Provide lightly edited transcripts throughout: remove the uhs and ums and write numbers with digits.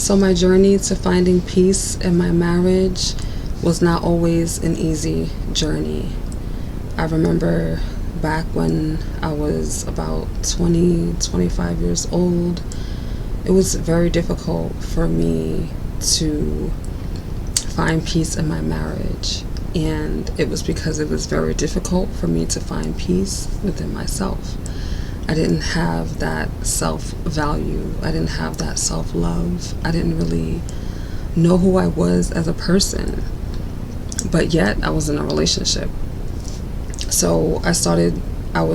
So my journey to finding peace in my marriage was not always an easy journey. I remember back when I was about 20, 25 years old, it was very difficult for me to find peace in my marriage. And it was because it was very difficult for me to find peace within myself. I didn't have that self-value. I didn't have that self-love. I didn't really know who I was as a person. But yet I was in a relationship. So I started my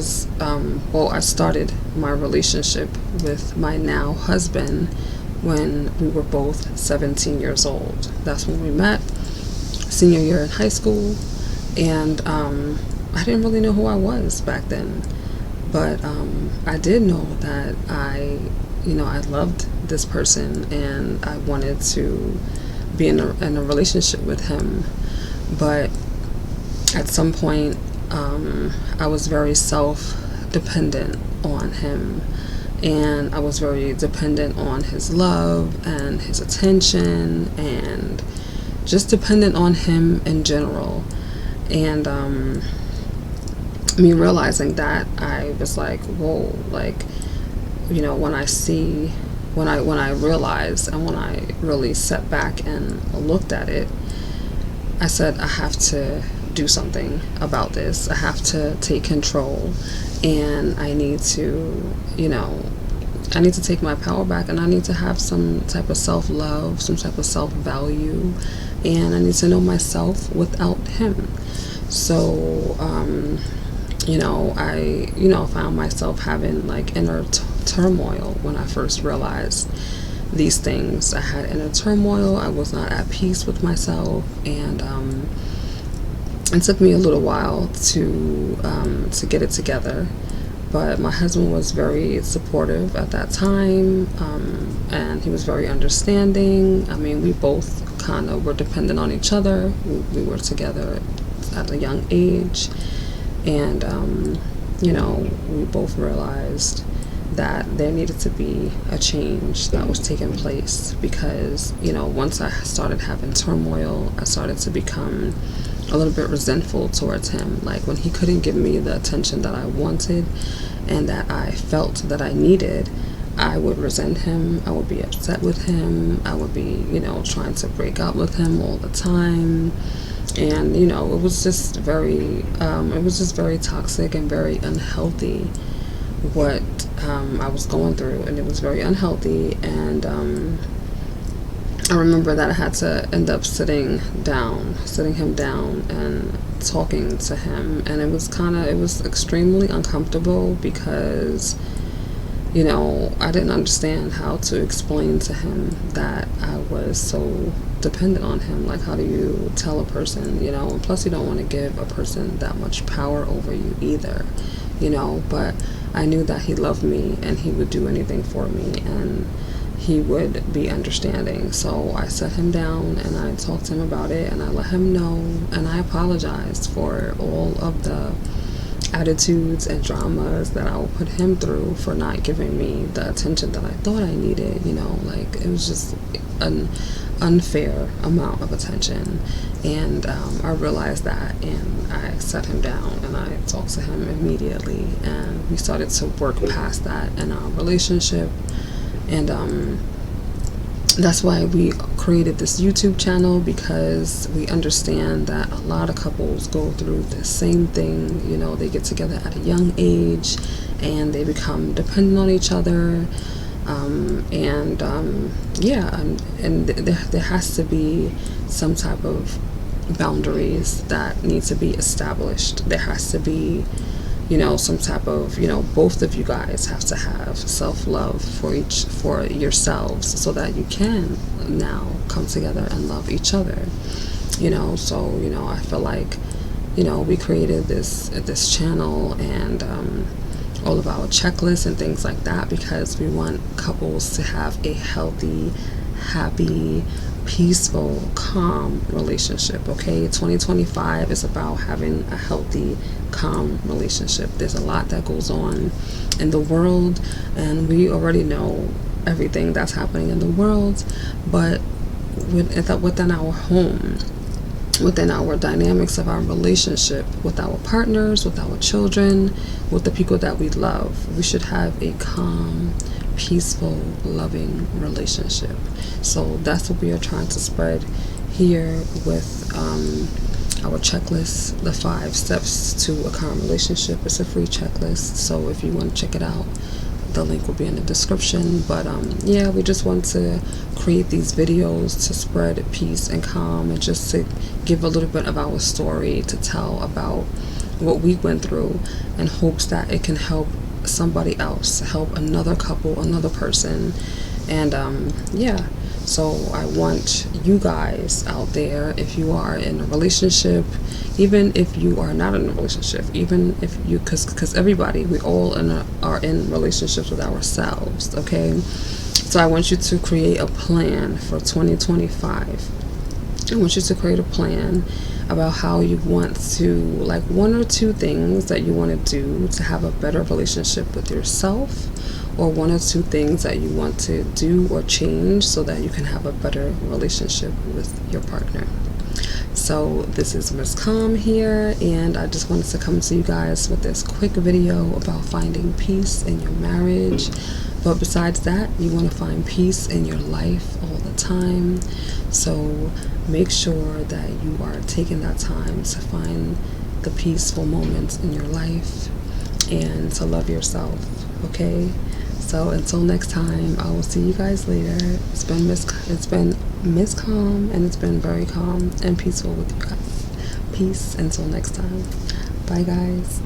relationship with my now husband when we were both 17 years old. That's when we met, senior year in high school. And I didn't really know who I was back then. But I did know that I loved this person and I wanted to be in a relationship with him. But at some point, I was very self-dependent on him, and I was very dependent on his love and his attention, and just dependent on him in general. And me realizing that, I was like, whoa, like, when I realized and when I really sat back and looked at it, I said, I have to do something about this. I have to take control, and I need to take my power back, and I need to have some type of self-love, some type of self-value, and I need to know myself without him. So, I found myself having like inner turmoil when I first realized these things. I had inner turmoil. I was not at peace with myself, and it took me a little while to get it together. But my husband was very supportive at that time, and he was very understanding. I mean, we both kind of were dependent on each other. We were together at a young age, and we both realized that there needed to be a change that was taking place, because once I started having turmoil, I started to become a little bit resentful towards him. Like, when he couldn't give me the attention that I wanted and that I felt that I needed, I would resent him. I would be upset with him. I would be trying to break up with him all the time. And it was just very toxic and very unhealthy what I was going through, and it was very unhealthy. And I remember that I had to end up sitting him down and talking to him, and it was extremely uncomfortable, because I didn't understand how to explain to him that I was so dependent on him. Like, how do you tell a person, and plus you don't want to give a person that much power over you either, but I knew that he loved me and he would do anything for me, and he would be understanding. So I sat him down and I talked to him about it, and I let him know, and I apologized for all of the attitudes and dramas that I would put him through for not giving me the attention that I thought I needed. Like, it was just an unfair amount of attention. And I realized that, and I sat him down and I talked to him immediately, and we started to work past that in our relationship. And that's why we created this YouTube channel, because we understand that a lot of couples go through the same thing. They get together at a young age and they become dependent on each other. And there has to be some type of boundaries that need to be established. There has to be some type of, both of you guys have to have self-love for yourselves, so that you can now come together and love each other. So I feel like we created this channel and all of our checklists and things like that, because we want couples to have a healthy, happy, peaceful, calm relationship. Okay, 2025 is about having a healthy, calm relationship. There's a lot that goes on in the world, and we already know everything that's happening in the world, but within our home, within our dynamics of our relationship with our partners, with our children, with the people that we love, we should have a calm, peaceful, loving relationship. So that's what we are trying to spread here with our checklist, the 5 steps to a calm relationship. It's a free checklist, so if you want to check it out, the link will be in the description. But yeah, we just want to create these videos to spread peace and calm, and just to give a little bit of our story, to tell about what we went through, in hopes that it can help somebody else, help another couple, another person. And yeah, so I want you guys out there, if you are in a relationship, even if you are not in a relationship, even if you, because everybody, we all are in relationships with ourselves, okay? So I want you to create a plan for 2025. I want you to create a plan about how you want to, like 1 or 2 things that you want to do to have a better relationship with yourself, or 1 or 2 things that you want to do or change so that you can have a better relationship with your partner. So this is Miss Calm here, and I just wanted to come to you guys with this quick video about finding peace in your marriage. But besides that, you want to find peace in your life all the time. So make sure that you are taking that time to find the peaceful moments in your life and to love yourself, okay? So until next time, I will see you guys later. It's been Miss Calm, and it's been very calm and peaceful with you guys. Peace until next time. Bye guys.